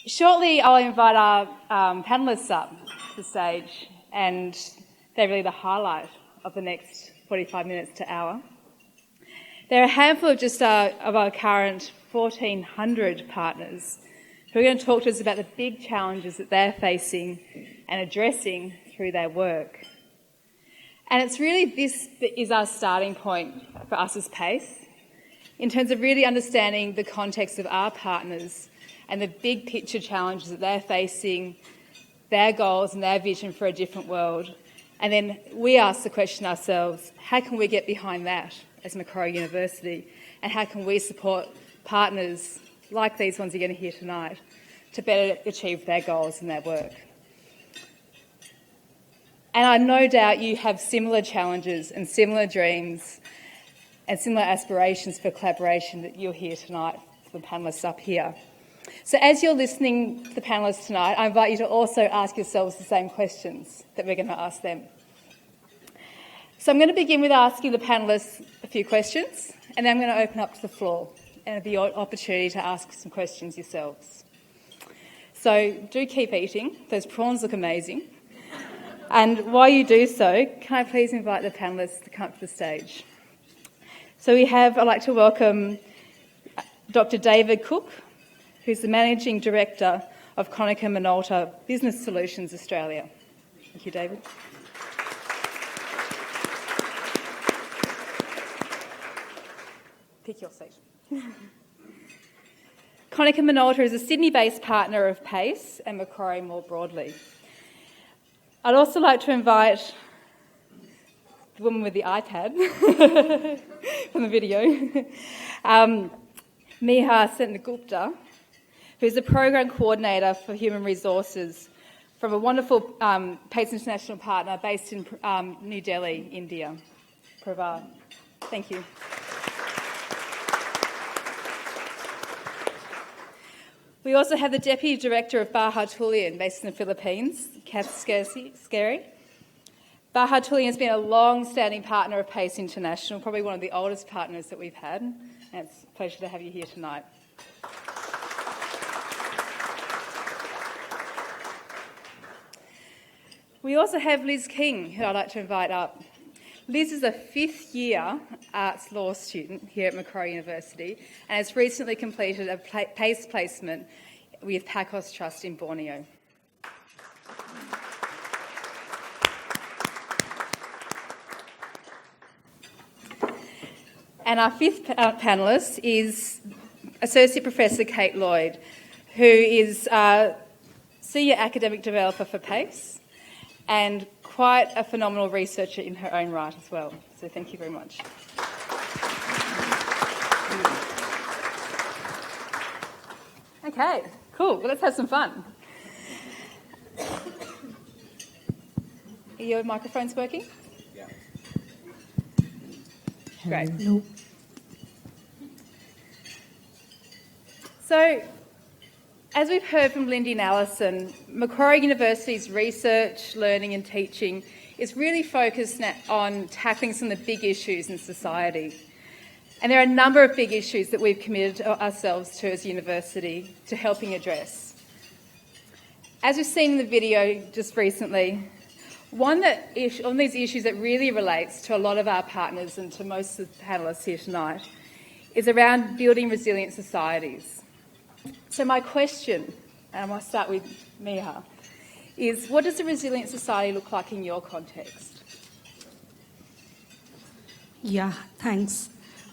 Shortly, I'll invite our panellists up to the stage, and they're really the highlight of the next 45 minutes to hour. They're a handful of our current 1,400 partners who are going to talk to us about the big challenges that they're facing and addressing through their work. And it's really this that is our starting point for us as PACE, in terms of really understanding the context of our partners and the big picture challenges that they're facing, their goals and their vision for a different world. And then we ask the question ourselves, how can we get behind that as Macquarie University? And how can we support partners like these ones you're going to hear tonight to better achieve their goals and their work? And I no doubt you have similar challenges and similar dreams and similar aspirations for collaboration that you'll hear tonight from the panellists up here. So as you're listening to the panellists tonight, I invite you to also ask yourselves the same questions that we're going to ask them. So I'm going to begin with asking the panellists a few questions, and then I'm going to open up to the floor and it'll be your opportunity to ask some questions yourselves. So do keep eating. Those prawns look amazing. And while you do so, can I please invite the panellists to come up to the stage? So I'd like to welcome Dr. David Cook, who's the Managing Director of Konica Minolta Business Solutions Australia. Thank you, David. Pick your seat. Konica Minolta is a Sydney-based partner of PACE and Macquarie more broadly. I'd also like to invite the woman with the iPad from the video, Miha Sengupta, who's the Program Coordinator for Human Resources from a wonderful PACE International partner based in New Delhi, India, Pravar. Thank you. We also have the Deputy Director of Baha Tulian, based in the Philippines, Kath Scary. Baha Tulian has been a long-standing partner of PACE International, probably one of the oldest partners that we've had, and it's a pleasure to have you here tonight. We also have Liz King, who I'd like to invite up. Liz is a fifth-year arts law student here at Macquarie University and has recently completed a PACE placement with Pacos Trust in Borneo. And our fifth panellist is Associate Professor Kate Lloyd, who is a Senior Academic Developer for PACE and quite a phenomenal researcher in her own right as well. So thank you very much. Okay, cool. Well, let's have some fun. Are your microphones working? Yeah. Great. No. So, as we've heard from Lindy and Alison, Macquarie University's research, learning and teaching is really focused on tackling some of the big issues in society. And there are a number of big issues that we've committed ourselves to as a university to helping address. As we've seen in the video just recently, one of these issues that really relates to a lot of our partners and to most of the panellists here tonight is around building resilient societies. So my question, and I might start with Miha, is what does a resilient society look like in your context? Yeah, thanks.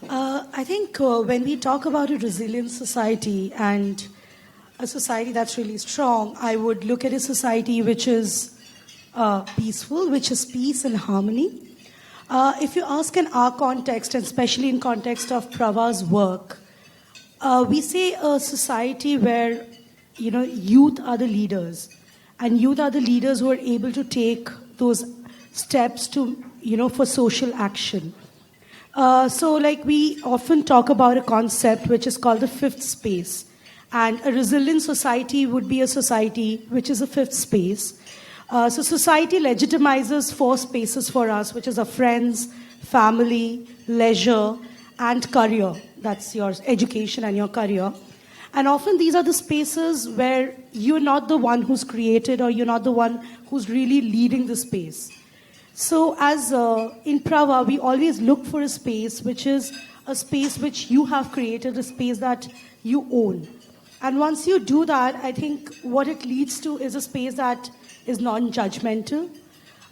I think when we talk about a resilient society and a society that's really strong, I would look at a society which is peaceful, which is peace and harmony. If you ask in our context, and especially in context of Pravar's work, we say a society where, youth are the leaders, and youth are the leaders who are able to take those steps to, for social action. So we often talk about a concept which is called the fifth space. And a resilient society would be a society which is a fifth space. So society legitimizes four spaces for us, which is our friends, family, leisure, and career. That's your education and your career. And often these are the spaces where you're not the one who's created or you're not the one who's really leading the space. So as in Prava, we always look for a space which is a space which you have created, a space that you own. And once you do that, I think what it leads to is a space that is non-judgmental,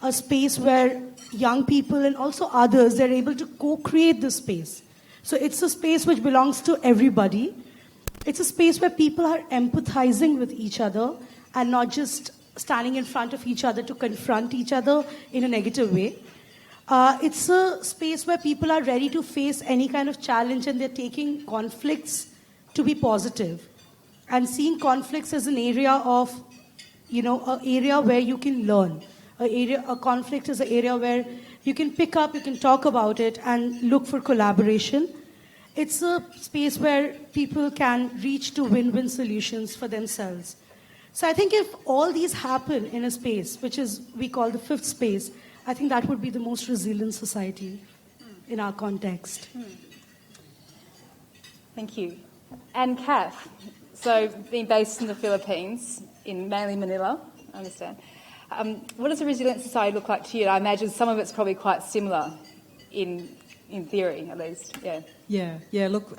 a space where young people and also others, they're able to co-create the space. So it's a space which belongs to everybody. It's a space where people are empathizing with each other and not just standing in front of each other to confront each other in a negative way. It's a space where people are ready to face any kind of challenge and they're taking conflicts to be positive. And seeing conflicts as an area of, an area where you can learn. A conflict is an area where you can pick up, you can talk about it and look for collaboration. It's a space where people can reach to win-win solutions for themselves. So I think if all these happen in a space, which is we call the fifth space, I think that would be the most resilient society in our context. Thank you. And Kath, so being based in the Philippines, in mainly Manila, I understand. What does a resilient society look like to you? I imagine some of it's probably quite similar in theory, at least. Yeah. Look,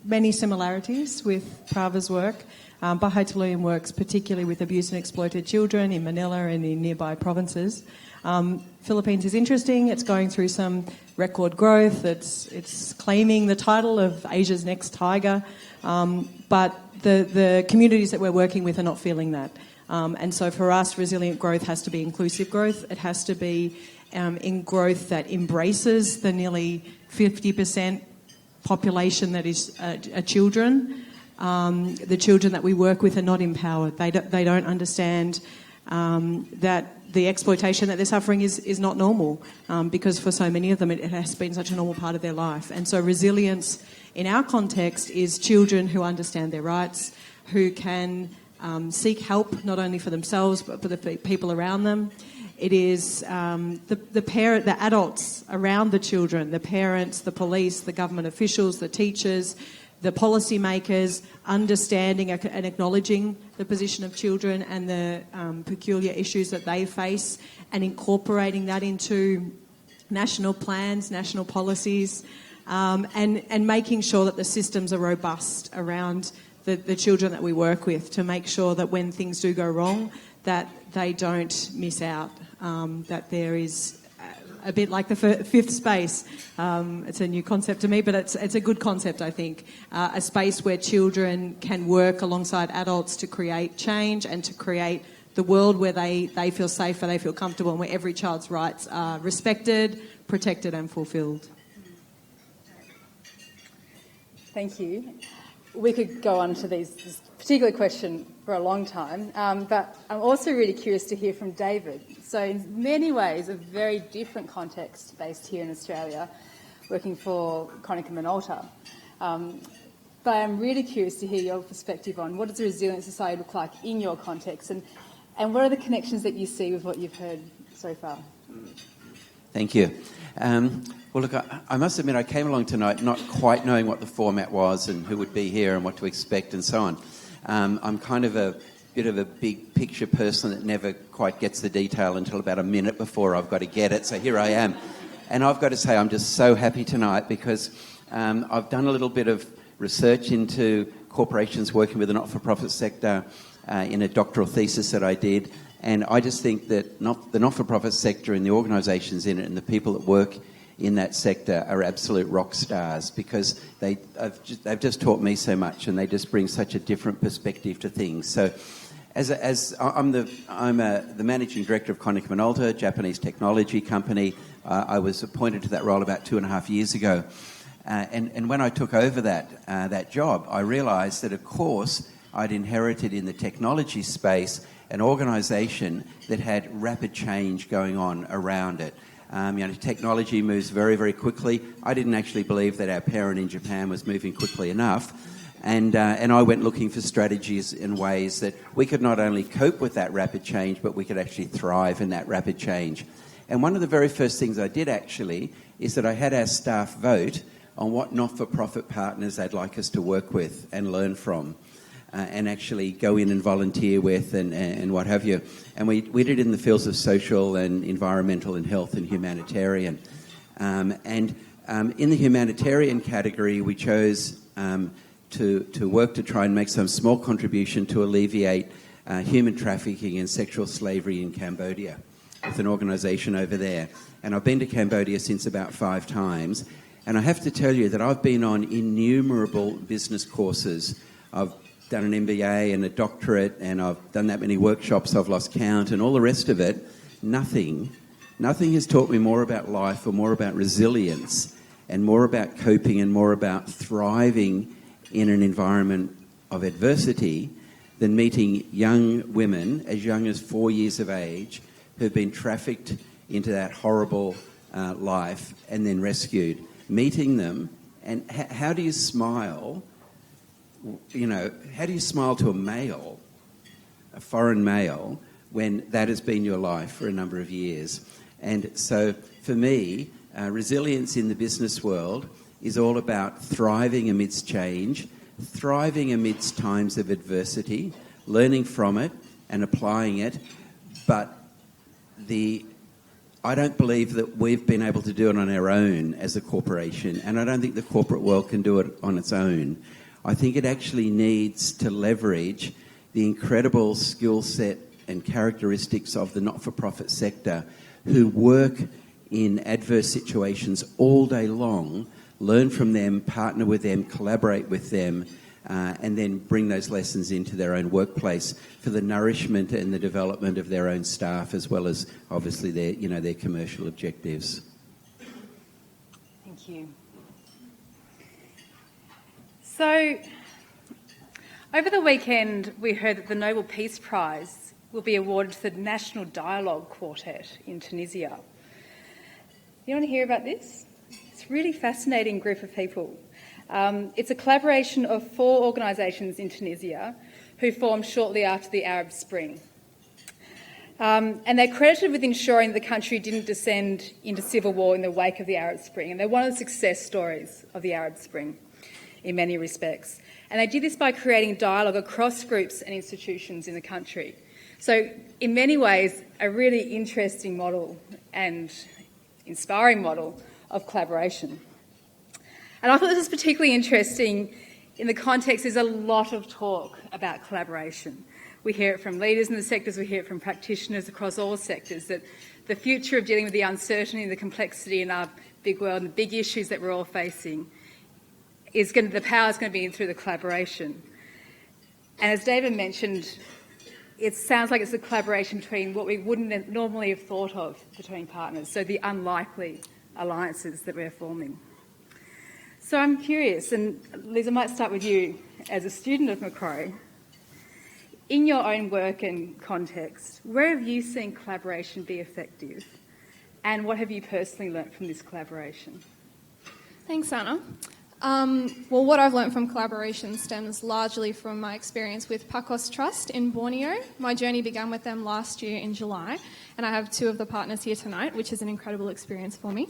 many similarities with Prava's work. Baha'i Tuluyan works particularly with abused and exploited children in Manila and in nearby provinces. Philippines is interesting. It's going through some record growth. It's claiming the title of Asia's next tiger. But the communities that we're working with are not feeling that. And so for us, resilient growth has to be inclusive growth. It has to be in growth that embraces the nearly 50% population that is children. The children that we work with are not empowered. They don't understand that the exploitation that they're suffering is not normal, because for so many of them it has been such a normal part of their life. And so resilience in our context is children who understand their rights, who can seek help not only for themselves but for the people around them. It is the adults around the children, the parents, the police, the government officials, the teachers, the policymakers, understanding and acknowledging the position of children and the peculiar issues that they face, and incorporating that into national plans, national policies, and making sure that the systems are robust around the children that we work with, to make sure that when things do go wrong, that they don't miss out, that there is a bit like the fifth space. It's a new concept to me, but it's a good concept, I think. A space where children can work alongside adults to create change and to create the world where they feel safe, where they feel comfortable, and where every child's rights are respected, protected and fulfilled. Thank you. We could go on to this particular question for a long time, but I'm also really curious to hear from David. So in many ways, a very different context based here in Australia, working for Konica Minolta. But I'm really curious to hear your perspective on what does a resilient society look like in your context, and what are the connections that you see with what you've heard so far? Thank you. Well, look, I must admit I came along tonight not quite knowing what the format was and who would be here and what to expect and so on. I'm kind of a bit of a big picture person that never quite gets the detail until about a minute before I've got to get it, so here I am. And I've got to say I'm just so happy tonight because I've done a little bit of research into corporations working with the not-for-profit sector in a doctoral thesis that I did, and I just think that the not-for-profit sector and the organisations in it and the people that work in that sector are absolute rock stars, because they've just taught me so much, and they just bring such a different perspective to things. So, as I'm the managing director of Konica Minolta, a Japanese technology company. I was appointed to that role about 2.5 years ago, and when I took over that job, I realised that, of course, I'd inherited in the technology space an organisation that had rapid change going on around it. Technology moves very, very quickly. I didn't actually believe that our parent in Japan was moving quickly enough. And I went looking for strategies and ways that we could not only cope with that rapid change, but we could actually thrive in that rapid change. And one of the very first things I did, actually, is that I had our staff vote on what not-for-profit partners they'd like us to work with and learn from, and actually go in and volunteer with and what have you. And we did it in the fields of social and environmental and health and humanitarian. In the humanitarian category, we chose to work to try and make some small contribution to alleviate human trafficking and sexual slavery in Cambodia with an organisation over there. And I've been to Cambodia since about 5 times. And I have to tell you that I've been on innumerable business courses. I've done an MBA and a doctorate, and I've done that many workshops, I've lost count, and all the rest of it. Nothing has taught me more about life or more about resilience and more about coping and more about thriving in an environment of adversity than meeting young women as young as 4 years of age who've been trafficked into that horrible life and then rescued. Meeting them, and how do you smile? How do you smile to a male, a foreign male, when that has been your life for a number of years? And so for me, resilience in the business world is all about thriving amidst change, thriving amidst times of adversity, learning from it and applying it. But I don't believe that we've been able to do it on our own as a corporation, and I don't think the corporate world can do it on its own. I think it actually needs to leverage the incredible skill set and characteristics of the not-for-profit sector who work in adverse situations all day long, learn from them, partner with them, collaborate with them, and then bring those lessons into their own workplace for the nourishment and the development of their own staff, as well as obviously their commercial objectives. Thank you. So, over the weekend, we heard that the Nobel Peace Prize will be awarded to the National Dialogue Quartet in Tunisia. You want to hear about this? It's a really fascinating group of people. It's a collaboration of 4 organisations in Tunisia who formed shortly after the Arab Spring. And they're credited with ensuring that the country didn't descend into civil war in the wake of the Arab Spring. And they're one of the success stories of the Arab Spring in many respects. And they did this by creating dialogue across groups and institutions in the country. So in many ways, a really interesting model and inspiring model of collaboration. And I thought this was particularly interesting in the context there's a lot of talk about collaboration. We hear it from leaders in the sectors, we hear it from practitioners across all sectors, that the future of dealing with the uncertainty and the complexity in our big world and the big issues that we're all facing the power is going to be in through the collaboration. And as David mentioned, it sounds like it's a collaboration between what we wouldn't normally have thought of between partners, so the unlikely alliances that we're forming. So I'm curious, and Liz, I might start with you as a student of Macquarie. In your own work and context, where have you seen collaboration be effective? And what have you personally learnt from this collaboration? Thanks, Anna. Well, what I've learnt from collaboration stems largely from my experience with Pacos Trust in Borneo. My journey began with them last year in July, and I have 2 of the partners here tonight, which is an incredible experience for me.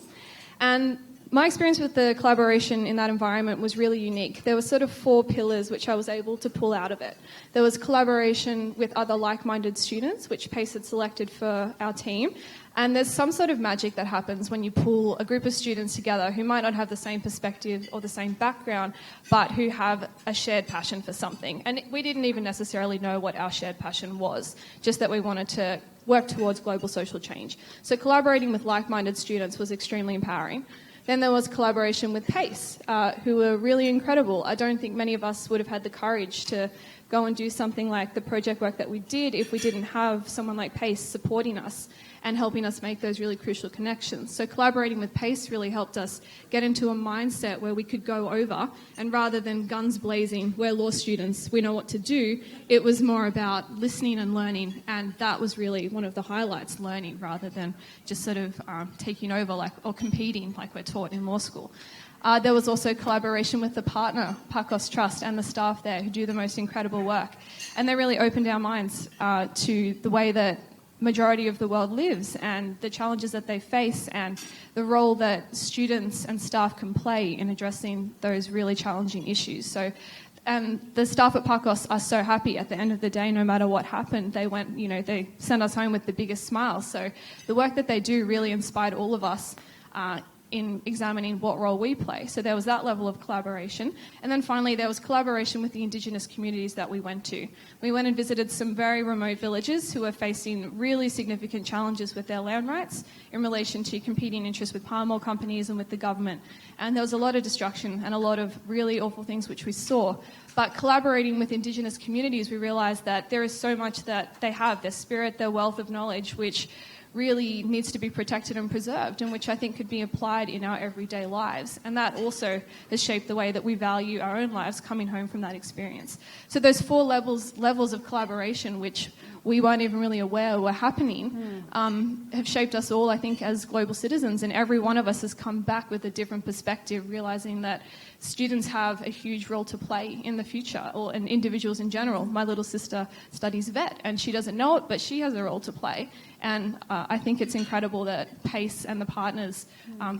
And my experience with the collaboration in that environment was really unique. There were sort of 4 pillars which I was able to pull out of it. There was collaboration with other like-minded students, which PACE had selected for our team. And there's some sort of magic that happens when you pull a group of students together who might not have the same perspective or the same background, but who have a shared passion for something. And we didn't even necessarily know what our shared passion was, just that we wanted to work towards global social change. So collaborating with like-minded students was extremely empowering. Then there was collaboration with PACE, who were really incredible. I don't think many of us would have had the courage to go and do something like the project work that we did if we didn't have someone like PACE supporting us and helping us make those really crucial connections. So collaborating with PACE really helped us get into a mindset where we could go over, and rather than guns blazing, we're law students, we know what to do, it was more about listening and learning, and that was really one of the highlights, learning rather than just sort of taking over or competing like we're taught in law school. There was also collaboration with the partner, Pacos Trust, and the staff there who do the most incredible work. And they really opened our minds to the way that majority of the world lives and the challenges that they face and the role that students and staff can play in addressing those really challenging issues. So the staff at PACOS are so happy at the end of the day, no matter what happened. They sent us home with the biggest smile. So the work that they do really inspired all of us in examining what role we play. So there was that level of collaboration. And then finally, there was collaboration with the Indigenous communities that we went to. We went and visited some very remote villages who are facing really significant challenges with their land rights in relation to competing interests with palm oil companies and with the government. And there was a lot of destruction and a lot of really awful things which we saw. But collaborating with Indigenous communities, we realised that there is so much that they have, their spirit, their wealth of knowledge, which really needs to be protected and preserved, and which I think could be applied in our everyday lives. And that also has shaped the way that we value our own lives coming home from that experience. So those 4 levels of collaboration, which we weren't even really aware were happening, have shaped us all, I think, as global citizens. And every one of us has come back with a different perspective, realising that students have a huge role to play in the future, and individuals in general. My little sister studies vet, and she doesn't know it, but she has a role to play. And I think it's incredible that PACE and the partners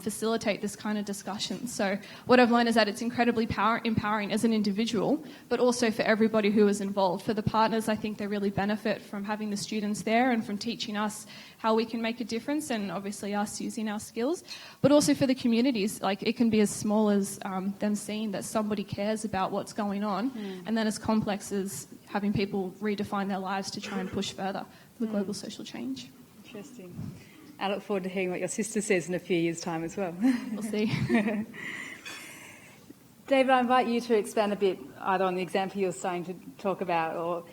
facilitate this kind of discussion. So what I've learned is that it's incredibly empowering as an individual, but also for everybody who is involved. For the partners, I think they really benefit from having the students there and from teaching us how we can make a difference, and obviously us using our skills. But also for the communities, like it can be as small as them seeing that somebody cares about what's going on, and then as complex as having people redefine their lives to try and push further for global social change. Interesting. I look forward to hearing what your sister says in a few years' time as well. We'll see. David, I invite you to expand a bit either on the example you're starting to talk about, or,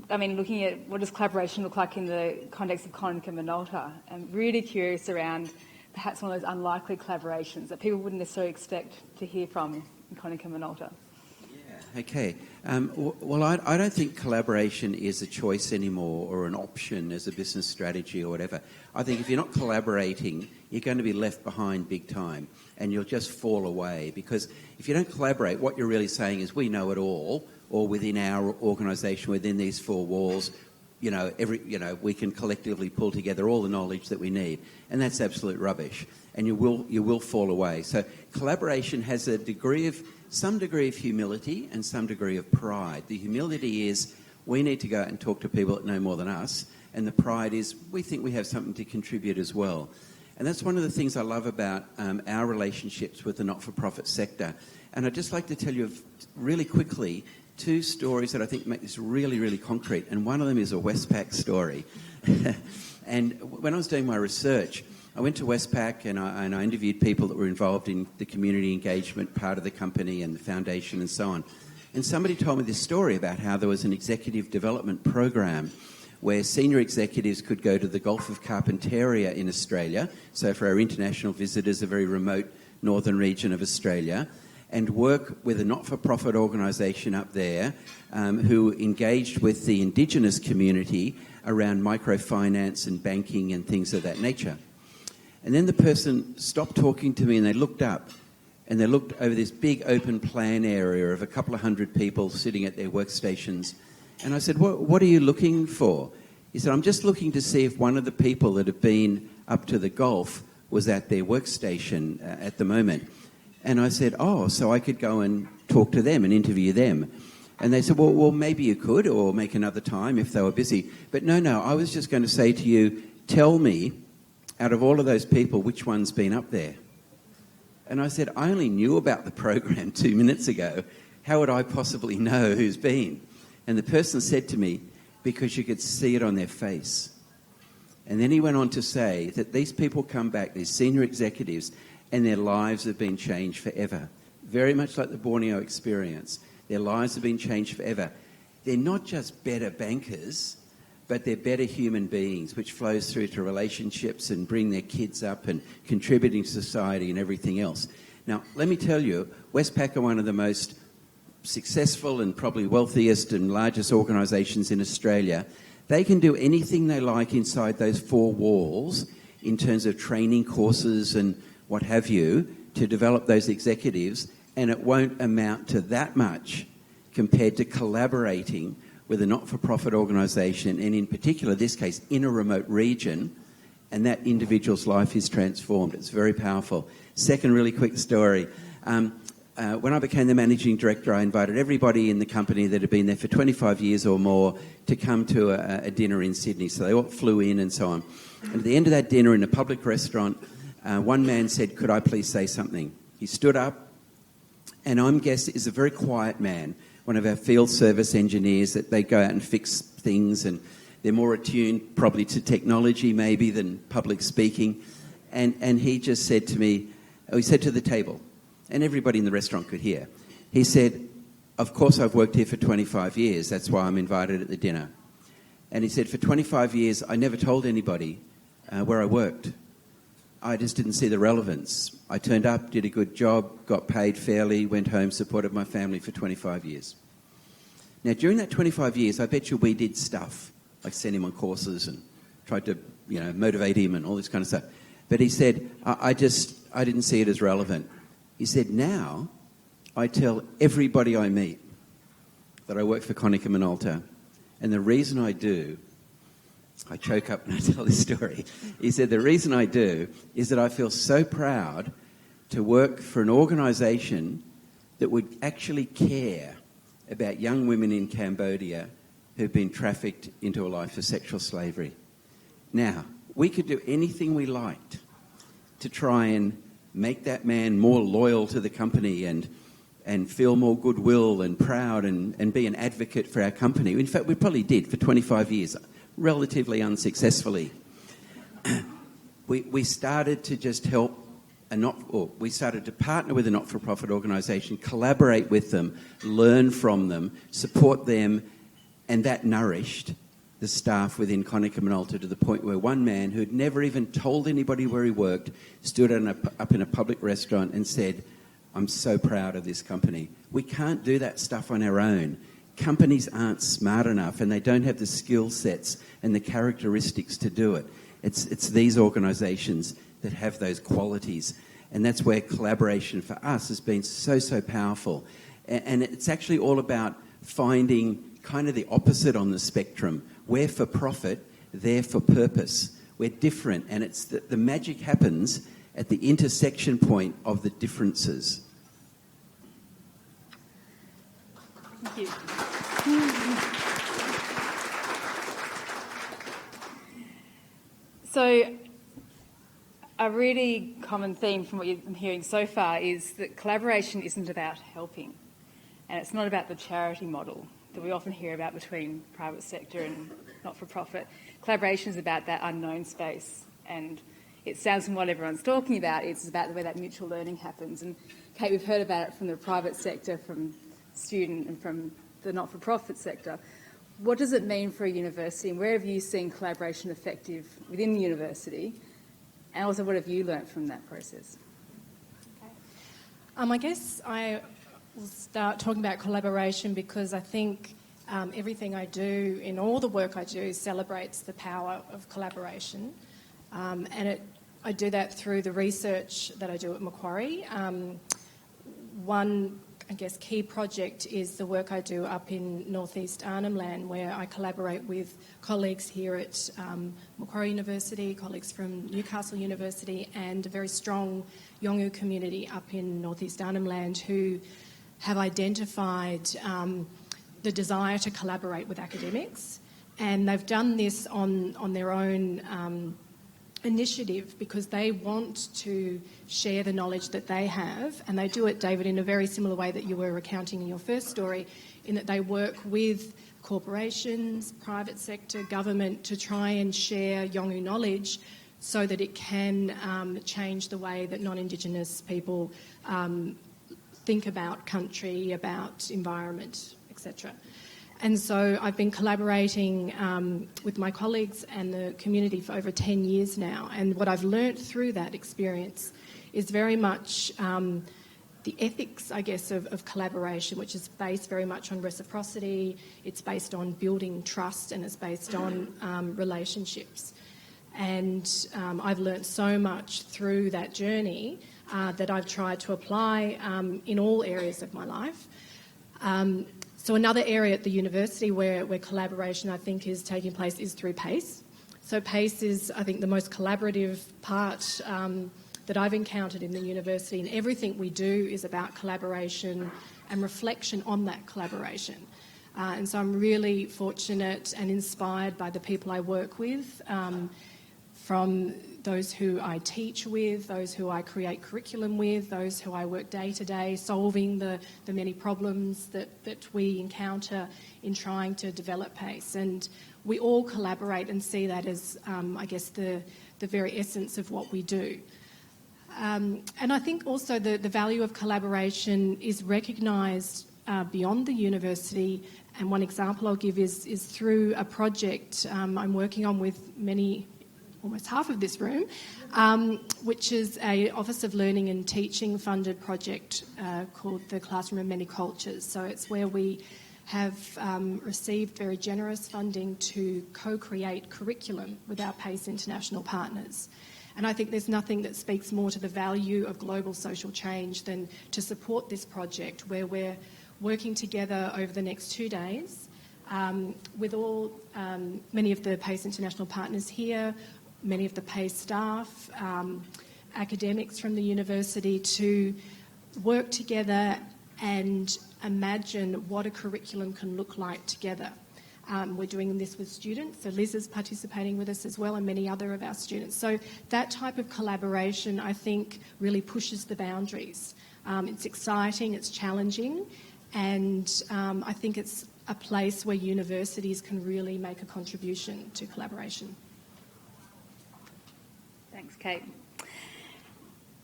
looking at what does collaboration look like in the context of Konica Minolta. I'm really curious around perhaps one of those unlikely collaborations that people wouldn't necessarily expect to hear from in Konica Minolta. Okay. Well, I don't think collaboration is a choice anymore or an option as a business strategy or whatever. I think if you're not collaborating, you're going to be left behind big time and you'll just fall away, because if you don't collaborate, what you're really saying is we know it all, or within our organisation, within these 4 walls, we can collectively pull together all the knowledge that we need, and that's absolute rubbish, and you will fall away. So collaboration has some degree of humility and some degree of pride. The humility is we need to go out and talk to people that know more than us, and the pride is we think we have something to contribute as well. And that's one of the things I love about our relationships with the not-for-profit sector. And I'd just like to tell you really quickly 2 stories that I think make this really, really concrete. And one of them is a Westpac story. And when I was doing my research, I went to Westpac and I interviewed people that were involved in the community engagement part of the company and the foundation and so on. And somebody told me this story about how there was an executive development program where senior executives could go to the Gulf of Carpentaria in Australia, so for our international visitors, a very remote northern region of Australia, and work with a not-for-profit organisation up there who engaged with the Indigenous community around microfinance and banking and things of that nature. And then the person stopped talking to me and they looked up and they looked over this big open plan area of a couple of hundred people sitting at their workstations. And I said, what are you looking for? He said, I'm just looking to see if one of the people that have been up to the Gulf was at their workstation at the moment. And I said, so I could go and talk to them and interview them. And they said, well, maybe you could, or make another time if they were busy. But no, I was just going to say to you, tell me, out of all of those people, which one's been up there? And I said, I only knew about the program 2 minutes ago. How would I possibly know who's been? And the person said to me, because you could see it on their face. And then he went on to say that these people come back, these senior executives, and their lives have been changed forever. Very much like the Borneo experience. Their lives have been changed forever. They're not just better bankers, but they're better human beings, which flows through to relationships and bring their kids up and contributing to society and everything else. Now, let me tell you, Westpac are one of the most successful and probably wealthiest and largest organisations in Australia. They can do anything they like inside those 4 walls in terms of training courses and what have you to develop those executives, and it won't amount to that much compared to collaborating with a not-for-profit organisation, and in particular, this case, in a remote region, and that individual's life is transformed. It's very powerful. Second really quick story. When I became the managing director, I invited everybody in the company that had been there for 25 years or more to come to a dinner in Sydney. So they all flew in and so on. And at the end of that dinner in a public restaurant, one man said, "Could I please say something?" He stood up, and I'm guessing is a very quiet man, one of our field service engineers that they go out and fix things, and they're more attuned probably to technology maybe than public speaking. And he just said to me, he said to the table, and everybody in the restaurant could hear, he said, "Of course I've worked here for 25 years, that's why I'm invited at the dinner." And he said, "For 25 years I never told anybody where I worked. I just didn't see the relevance. I turned up, did a good job, got paid fairly, went home, supported my family for 25 years. Now, during that 25 years, I bet you we did stuff, like sent him on courses and tried to, motivate him and all this kind of stuff. But he said, I didn't see it as relevant. He said, now I tell everybody I meet that I work for Konica Minolta. And the reason I do, I choke up when I tell this story. He said, the reason I do is that I feel so proud to work for an organisation that would actually care about young women in Cambodia who've been trafficked into a life of sexual slavery. Now, we could do anything we liked to try and make that man more loyal to the company and feel more goodwill and proud and be an advocate for our company. In fact, we probably did for 25 years, relatively unsuccessfully. We started to just help we started to partner with a not-for-profit organisation, collaborate with them, learn from them, support them, and that nourished the staff within Konica Minolta to the point where one man who'd never even told anybody where he worked stood up in a public restaurant and said, "I'm so proud of this company." We can't do that stuff on our own. Companies aren't smart enough and they don't have the skill sets and the characteristics to do it. It's these organisations that have those qualities. And that's where collaboration for us has been so powerful. And it's actually all about finding kind of the opposite on the spectrum. We're for profit, they're for purpose. We're different, and it's the magic happens at the intersection point of the differences. Thank you. So, a really common theme from what I'm hearing so far is that collaboration isn't about helping, and it's not about the charity model that we often hear about between private sector and not-for-profit. Collaboration is about that unknown space, and it sounds from what everyone's talking about, it's about the way that mutual learning happens. And Kate, we've heard about it from the private sector, from student and from the not-for-profit sector. What does it mean for a university, and where have you seen collaboration effective within the university? And also, what have you learnt from that process? I guess I will start talking about collaboration because I think everything I do, in all the work I do, celebrates the power of collaboration. I do that through the research that I do at Macquarie. One, I guess, key project is the work I do up in northeast Arnhem Land, where I collaborate with colleagues here at Macquarie University, colleagues from Newcastle University, and a very strong Yolngu community up in northeast Arnhem Land who have identified the desire to collaborate with academics. And they've done this on their own initiative because they want to share the knowledge that they have, and they do it, David, in a very similar way that you were recounting in your first story, in that they work with corporations, private sector, government to try and share Yolngu knowledge so that it can change the way that non-Indigenous people think about country, about environment, etc. And so I've been collaborating with my colleagues and the community for over 10 years now. And what I've learnt through that experience is very much the ethics, I guess, of collaboration, which is based very much on reciprocity. It's based on building trust, and it's based on relationships. And I've learnt so much through that journey that I've tried to apply in all areas of my life. So another area at the university where collaboration, I think, is taking place is through PACE. So PACE is, I think, the most collaborative part that I've encountered in the university, and everything we do is about collaboration and reflection on that collaboration. And so I'm really fortunate and inspired by the people I work with, from those who I teach with, those who I create curriculum with, those who I work day to day, solving the many problems that we encounter in trying to develop PACE. And we all collaborate and see that as, I guess, the very essence of what we do. And I think also the value of collaboration is recognised beyond the university. And one example I'll give is through a project I'm working on with almost half of this room, which is a Office of Learning and Teaching funded project called the Classroom of Many Cultures. So it's where we have received very generous funding to co-create curriculum with our PACE international partners. And I think there's nothing that speaks more to the value of global social change than to support this project, where we're working together over the next 2 days with many of the PACE international partners here, many of the PACE staff, academics from the university, to work together and imagine what a curriculum can look like together. We're doing this with students, so Liz is participating with us as well, and many other of our students. So that type of collaboration, I think, really pushes the boundaries. It's exciting, it's challenging, and I think it's a place where universities can really make a contribution to collaboration. Thanks, Kate.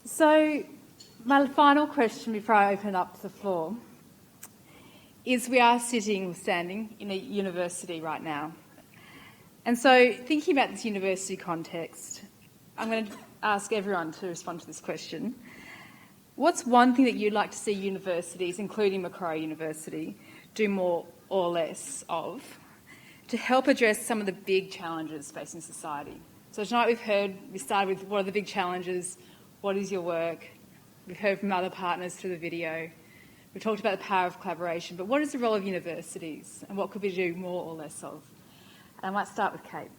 So my final question before I open it up to the floor is, we are standing in a university right now. And so thinking about this university context, I'm going to ask everyone to respond to this question. What's one thing that you'd like to see universities, including Macquarie University, do more or less of to help address some of the big challenges facing society? So tonight we started with what are the big challenges, what is your work? We've heard from other partners through the video. We talked about the power of collaboration, but what is the role of universities and what could we do more or less of? And I might start with Kate.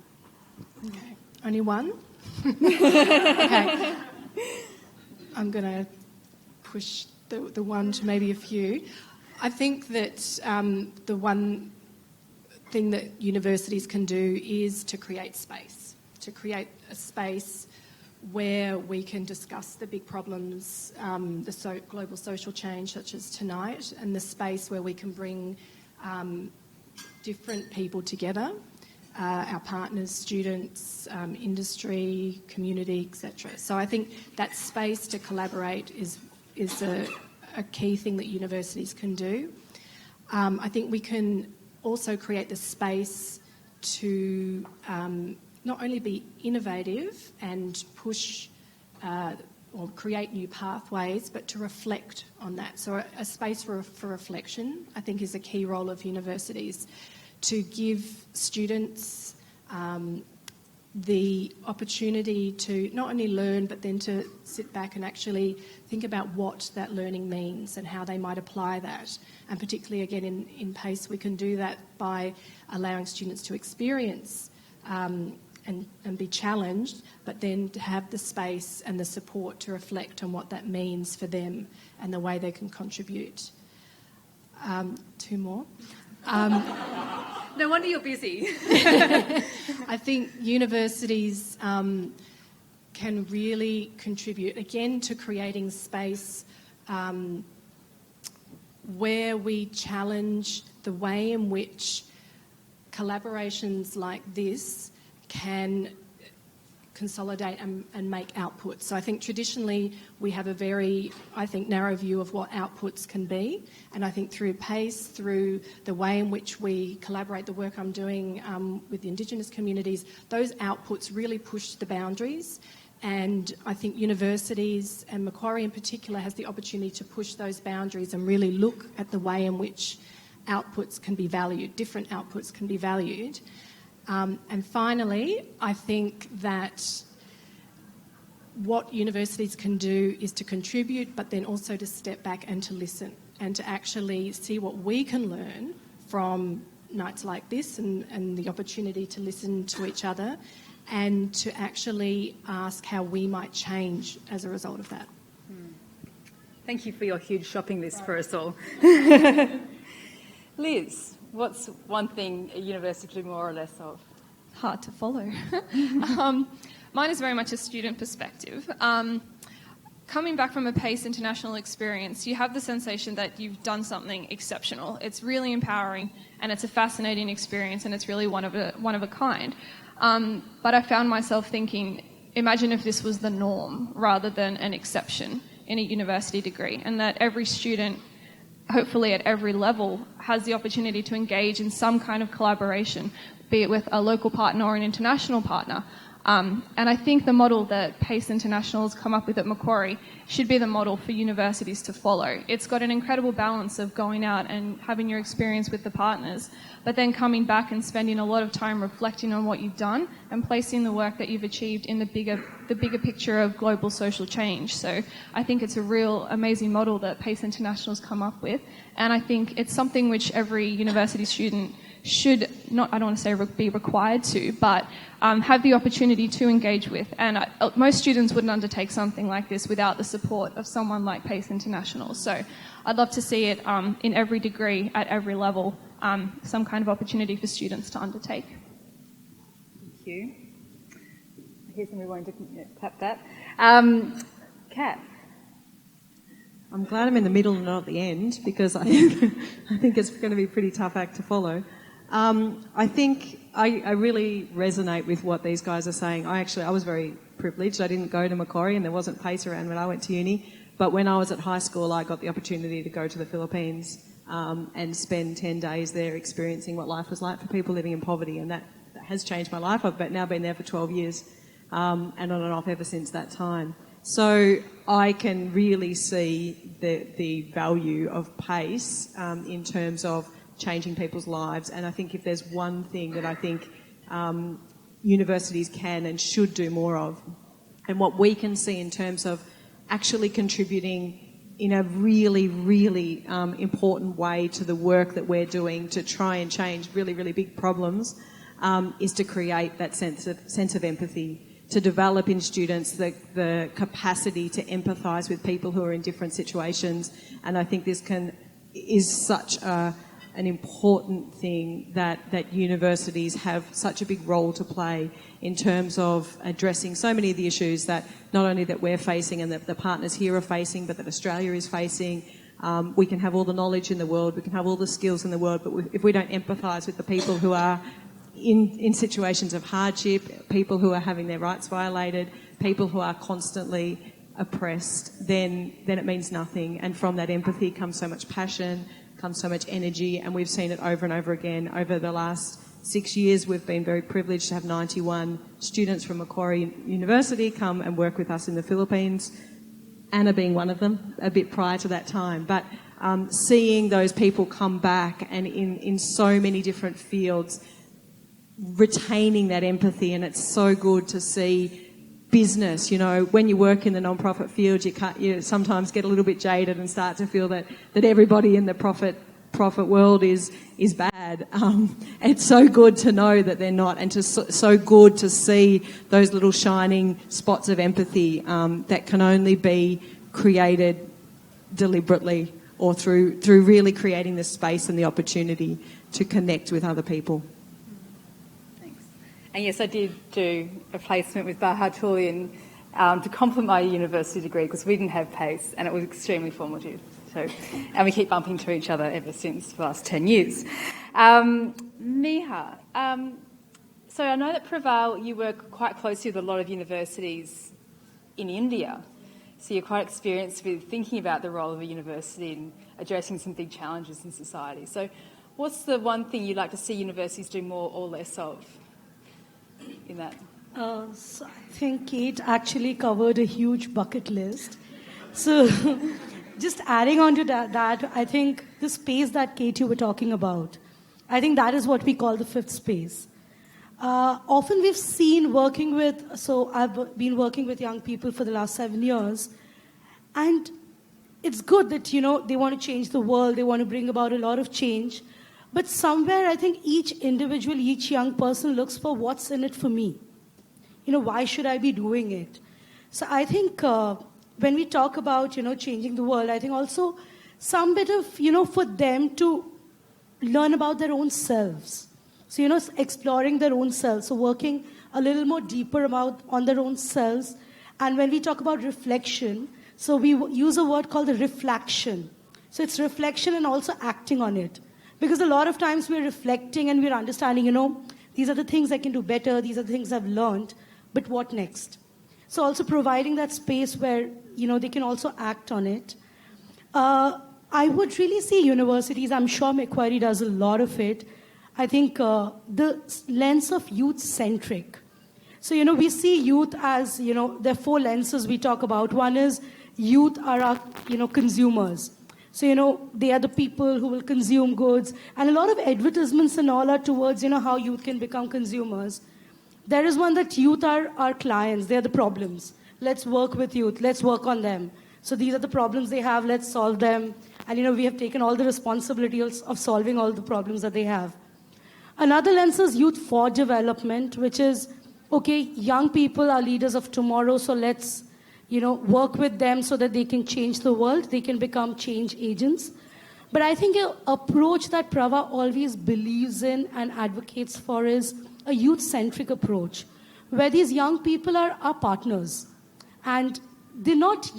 Okay. Only one? Okay. I'm going to push the one to maybe a few. I think that the one thing that universities can do is to create space, to create a space where we can discuss the big problems, global social change such as tonight, and the space where we can bring different people together, our partners, students, industry, community, etc. So I think that space to collaborate is a key thing that universities can do. I think we can also create the space to not only be innovative and push or create new pathways, but to reflect on that. So a space for reflection, I think, is a key role of universities, to give students the opportunity to not only learn, but then to sit back and actually think about what that learning means and how they might apply that. And particularly, again, in PACE, we can do that by allowing students to experience and be challenged, but then to have the space and the support to reflect on what that means for them and the way they can contribute. Two more. No wonder you're busy. I think universities can really contribute, again, to creating space where we challenge the way in which collaborations like this can consolidate and make outputs. So I think traditionally we have a very, narrow view of what outputs can be. And I think through PACE, through the way in which we collaborate, the work I'm doing with the Indigenous communities, those outputs really push the boundaries. And I think universities, and Macquarie in particular, has the opportunity to push those boundaries and really look at the way in which outputs can be valued, different outputs can be valued. And finally, I think that what universities can do is to contribute, but then also to step back and to listen and to actually see what we can learn from nights like this and the opportunity to listen to each other and to actually ask how we might change as a result of that. Thank you for your huge shopping list for us all. Liz, what's one thing a university could do more or less of? Hard to follow. Mine is very much a student perspective. Coming back from a PACE international experience, you have the sensation that you've done something exceptional. It's really empowering and it's a fascinating experience and it's really one of a kind. But I found myself thinking, imagine if this was the norm rather than an exception in a university degree, and that every student, hopefully at every level, has the opportunity to engage in some kind of collaboration, be it with a local partner or an international partner. And I think the model that PACE International has come up with at Macquarie should be the model for universities to follow. It's got an incredible balance of going out and having your experience with the partners, but then coming back and spending a lot of time reflecting on what you've done and placing the work that you've achieved in the bigger picture of global social change. So I think it's a real amazing model that PACE International has come up with, and I think it's something which every university student should not, I don't want to say be required to, but have the opportunity to engage with. And most students wouldn't undertake something like this without the support of someone like PACE International. So I'd love to see it in every degree, at every level, some kind of opportunity for students to undertake. Thank you. Here's somebody wanting to tap that. Kat. I'm glad I'm in the middle and not at the end, because I think it's going to be a pretty tough act to follow. I think I really resonate with what these guys are saying. I was very privileged. I didn't go to Macquarie and there wasn't PACE around when I went to uni. But when I was at high school, I got the opportunity to go to the Philippines and spend 10 days there experiencing what life was like for people living in poverty. And that has changed my life. I've now been there for 12 years and on and off ever since that time. So I can really see the value of PACE in terms of changing people's lives. And I think if there's one thing that I think universities can and should do more of, and what we can see in terms of actually contributing in a really, really important way to the work that we're doing to try and change really, really big problems, is to create that sense of empathy, to develop in students the capacity to empathise with people who are in different situations. And I think this is such an important thing that universities have such a big role to play in terms of addressing so many of the issues that not only that we're facing and that the partners here are facing, but that Australia is facing. We can have all the knowledge in the world, we can have all the skills in the world, but if we don't empathise with the people who are in situations of hardship, people who are having their rights violated, people who are constantly oppressed, then it means nothing. And from that empathy comes so much passion, comes so much energy, and we've seen it over and over again. Over the last 6 years, we've been very privileged to have 91 students from Macquarie University come and work with us in the Philippines, Anna being one of them, a bit prior to that time. But seeing those people come back and in so many different fields, retaining that empathy, and it's so good to see business. You know, when you work in the non-profit field, you sometimes get a little bit jaded and start to feel that everybody in the profit world is bad. It's so good to know that they're not, and so good to see those little shining spots of empathy that can only be created deliberately or through really creating the space and the opportunity to connect with other people. And yes, I did do a placement with Bahatulian to complement my university degree, because we didn't have PACE, and it was extremely formative. So, and we keep bumping to each other ever since the last 10 years. Miha, so I know that Prevail, you work quite closely with a lot of universities in India. So you're quite experienced with thinking about the role of a university in addressing some big challenges in society. So what's the one thing you'd like to see universities do more or less of in that? So I think Kate actually covered a huge bucket list. So just adding on to that, I think the space that Kate you were talking about, I think that is what we call the fifth space. Often we've seen I've been working with young people for the last 7 years, and it's good that, they want to change the world, they want to bring about a lot of change, but somewhere I think each individual, each young person looks for what's in it for me. Why should I be doing it? So I think when we talk about, changing the world, I think also some bit of, for them to learn about their own selves. So, exploring their own selves, so working a little more deeper on their own selves. And when we talk about reflection, so we use a word called the reflection. So it's reflection and also acting on it. Because a lot of times we're reflecting and we're understanding, these are the things I can do better, these are the things I've learned, but what next? So also providing that space where, they can also act on it. I would really see universities, I'm sure Macquarie does a lot of it. I think the lens of youth-centric. So, we see youth as, there are 4 lenses we talk about. One is youth are our, consumers. So, they are the people who will consume goods. And a lot of advertisements and all are towards, how youth can become consumers. There is one that youth are our clients. They are the problems. Let's work with youth. Let's work on them. So these are the problems they have. Let's solve them. And, we have taken all the responsibility of solving all the problems that they have. Another lens is youth for development, which is, okay, young people are leaders of tomorrow, so let's, work with them so that they can change the world, they can become change agents. But I think an approach that Prava always believes in and advocates for is a youth-centric approach, where these young people are our partners. And they're not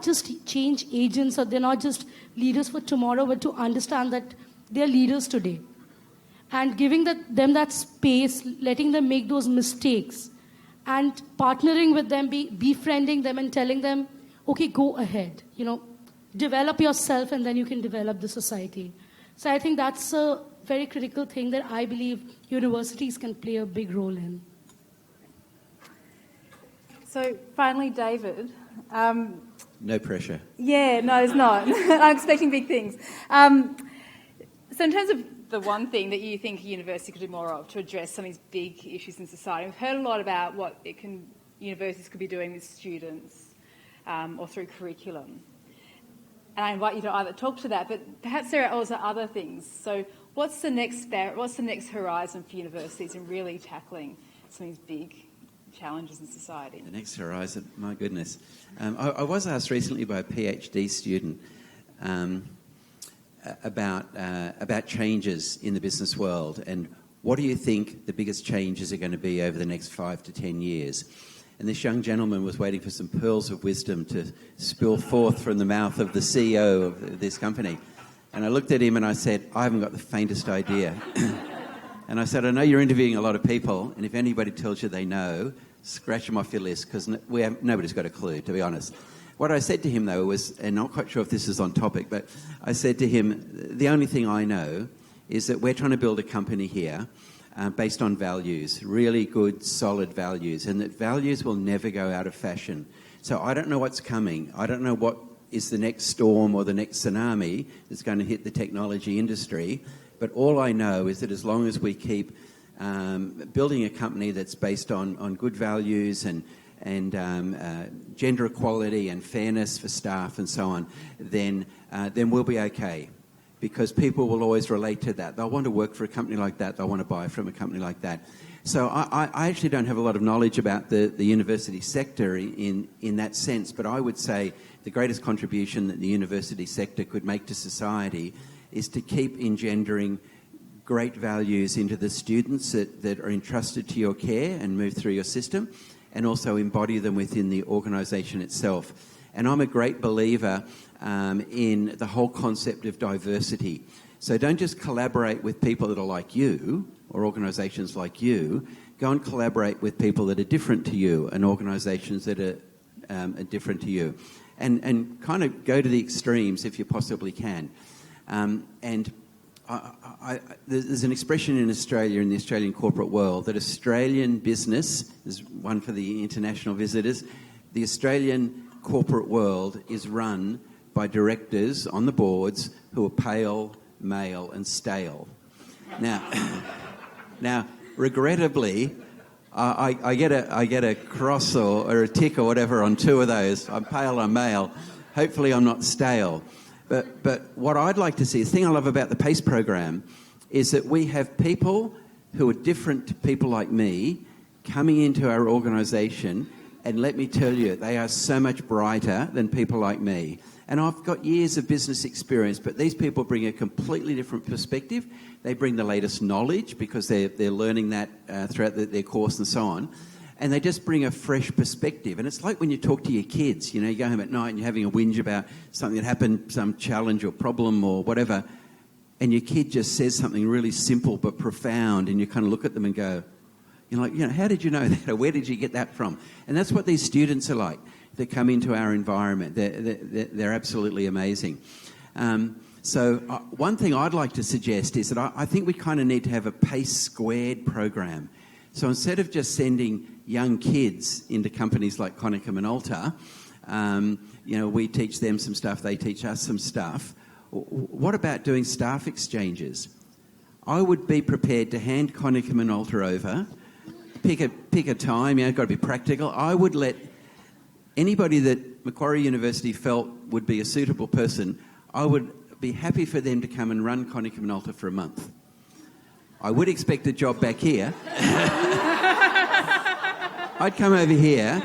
just change agents, or they're not just leaders for tomorrow, but to understand that they're leaders today. And giving them that space, letting them make those mistakes, and partnering with them, befriending them and telling them, okay, go ahead, develop yourself and then you can develop the society. So I think that's a very critical thing that I believe universities can play a big role in. So finally, David. No pressure. Yeah, no, it's not. I'm expecting big things. So in terms of the one thing that you think a university could do more of to address some of these big issues in society, we've heard a lot about what universities could be doing with students or through curriculum. And I invite you to either talk to that, but perhaps there are also other things. So what's the next horizon for universities in really tackling some of these big challenges in society? The next horizon, my goodness. I was asked recently by a PhD student about changes in the business world, and what do you think the biggest changes are going to be over the next 5 to 10 years? And this young gentleman was waiting for some pearls of wisdom to spill forth from the mouth of the CEO of this company. And I looked at him and I said, I haven't got the faintest idea. And I said, I know you're interviewing a lot of people, and if anybody tells you they know, scratch them off your list, because nobody's got a clue, to be honest. What I said to him, though, was, and not quite sure if this is on topic, but I said to him, the only thing I know is that we're trying to build a company here based on values, really good, solid values, and that values will never go out of fashion. So I don't know what's coming. I don't know what is the next storm or the next tsunami that's going to hit the technology industry, but all I know is that as long as we keep building a company that's based on good values and gender equality and fairness for staff and so on, then we'll be okay. Because people will always relate to that. They'll want to work for a company like that. They'll want to buy from a company like that. So I actually don't have a lot of knowledge about the university sector in that sense, but I would say the greatest contribution that the university sector could make to society is to keep engendering great values into the students that are entrusted to your care and move through your system, and also embody them within the organisation itself. And I'm a great believer in the whole concept of diversity. So don't just collaborate with people that are like you or organisations like you. Go and collaborate with people that are different to you and organisations that are different to you. And kind of go to the extremes if you possibly can. There's an expression in Australia, in the Australian corporate world, that Australian business, is one for the international visitors, the Australian corporate world is run by directors on the boards who are pale, male and stale. Now, regrettably, I get a cross or a tick or whatever on 2 of those. I'm pale, I'm male. Hopefully I'm not stale. But what I'd like to see, the thing I love about the PACE program is that we have people who are different to people like me coming into our organisation, and let me tell you, they are so much brighter than people like me. And I've got years of business experience, but these people bring a completely different perspective. They bring the latest knowledge because they're learning that throughout their course and so on. And they just bring a fresh perspective. And it's like when you talk to your kids, you know, you go home at night and you're having a whinge about something that happened, some challenge or problem or whatever, and your kid just says something really simple but profound, and you kind of look at them and go, you're like, you know, how did you know that, or where did you get that from? And that's what these students are like. They come into our environment. They're absolutely amazing. So one thing I'd like to suggest is that I think we kind of need to have a PACE squared program. So instead of just sending young kids into companies like Konica Minolta, you know, we teach them some stuff, they teach us some stuff. What about doing staff exchanges? I would be prepared to hand Konica Minolta over, pick a time, you know, got to be practical. I would let anybody that Macquarie University felt would be a suitable person, I would be happy for them to come and run Konica Minolta for a month. I would expect a job back here. I'd come over here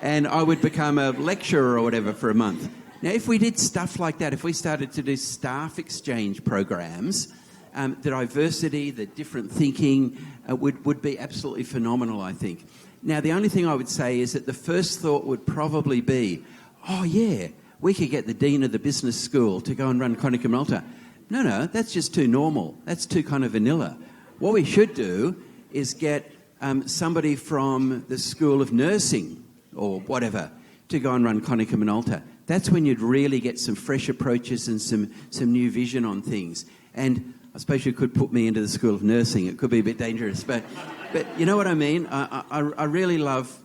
and I would become a lecturer or whatever for a month. Now, if we did stuff like that, if we started to do staff exchange programs, the diversity, the different thinking would be absolutely phenomenal, I think. Now, the only thing I would say is that the first thought would probably be, oh, yeah, we could get the Dean of the Business School to go and run Konica Minolta. No, that's just too normal. That's too kind of vanilla. What we should do is get somebody from the School of Nursing or whatever to go and run Konica Minolta. That's when you'd really get some fresh approaches and some new vision on things. And I suppose you could put me into the School of Nursing. It could be a bit dangerous, but you know what I mean? I really love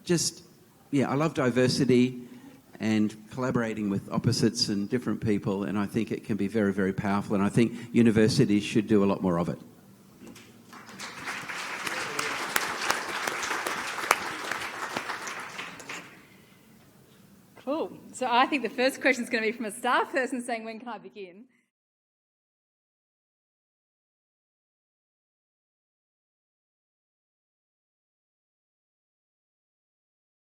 I love diversity and collaborating with opposites and different people, and I think it can be very, very powerful, and I think universities should do a lot more of it. Cool. So I think the first question is going to be from a staff person saying, when can I begin?